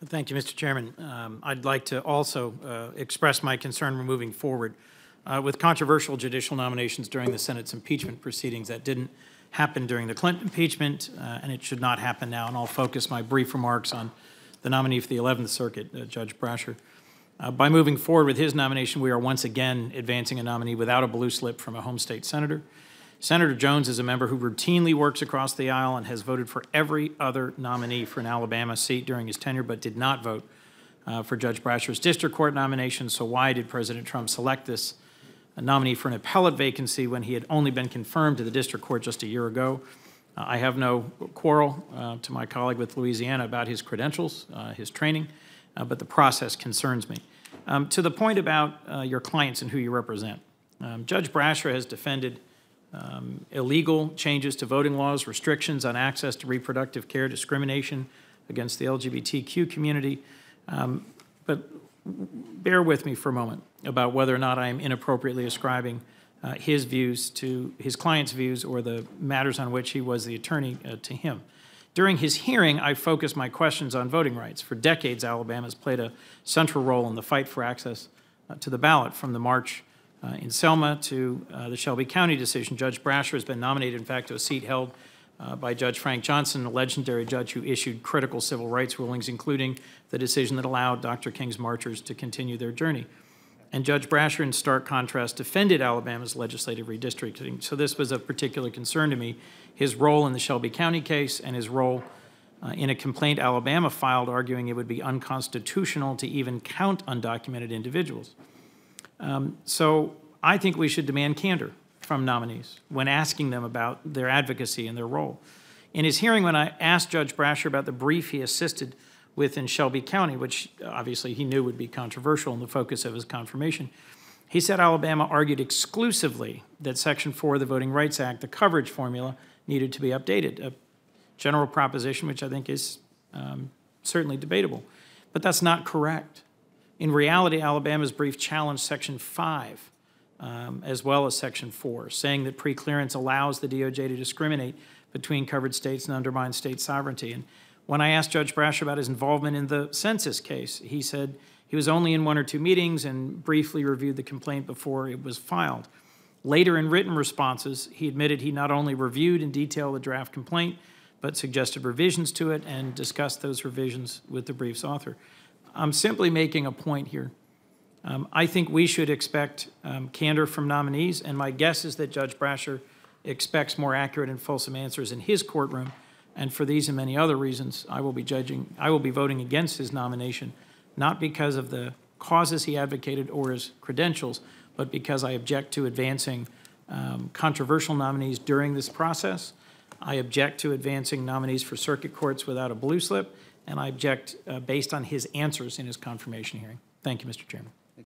Thank you, Mr. Chairman. I'd like to also express my concern moving forward with controversial judicial nominations during the Senate's impeachment proceedings. That didn't happen during the Clinton impeachment, and it should not happen now. And I'll focus my brief remarks on the nominee for the 11th Circuit, Judge Brasher. By moving forward with his nomination, we are once again advancing a nominee without a blue slip from a home state senator. Senator Jones is a member who routinely works across the aisle and has voted for every other nominee for an Alabama seat during his tenure, but did not vote for Judge Brasher's district court nomination. So why did President Trump select this nominee for an appellate vacancy when he had only been confirmed to the district court just a year ago? I have no quarrel to my colleague with Louisiana about his credentials, his training, but the process concerns me. To the point about your clients and who you represent, Judge Brasher has defended illegal changes to voting laws, restrictions on access to reproductive care, discrimination against the LGBTQ community. But bear with me for a moment about whether or not I am inappropriately ascribing his views to his client's views or the matters on which he was the attorney to him. During his hearing, I focused my questions on voting rights. For decades, Alabama has played a central role in the fight for access to the ballot, from the march in Selma to the Shelby County decision. Judge Brasher has been nominated, in fact, to a seat held by Judge Frank Johnson, a legendary judge who issued critical civil rights rulings, including the decision that allowed Dr. King's marchers to continue their journey. And Judge Brasher, in stark contrast, defended Alabama's legislative redistricting. So this was of particular concern to me, his role in the Shelby County case and his role in a complaint Alabama filed arguing it would be unconstitutional to even count undocumented individuals. So I think we should demand candor from nominees when asking them about their advocacy and their role. In his hearing, when I asked Judge Brasher about the brief he assisted with in Shelby County, which obviously he knew would be controversial in the focus of his confirmation, he said Alabama argued exclusively that Section 4 of the Voting Rights Act, the coverage formula, needed to be updated, a general proposition which I think is certainly debatable. But that's not correct. In reality, Alabama's brief challenged Section 5 as well as Section 4, saying that preclearance allows the DOJ to discriminate between covered states and undermine state sovereignty. And when I asked Judge Brasher about his involvement in the census case, he said he was only in 1 or 2 meetings and briefly reviewed the complaint before it was filed. Later, in written responses, he admitted he not only reviewed in detail the draft complaint, but suggested revisions to it and discussed those revisions with the brief's author. I'm simply making a point here. I think we should expect candor from nominees, and my guess is that Judge Brasher expects more accurate and fulsome answers in his courtroom. And for these and many other reasons, I will be voting against his nomination, not because of the causes he advocated or his credentials, but because I object to advancing controversial nominees during this process. I object to advancing nominees for circuit courts without a blue slip, and I object based on his answers in his confirmation hearing. Thank you, Mr. Chairman.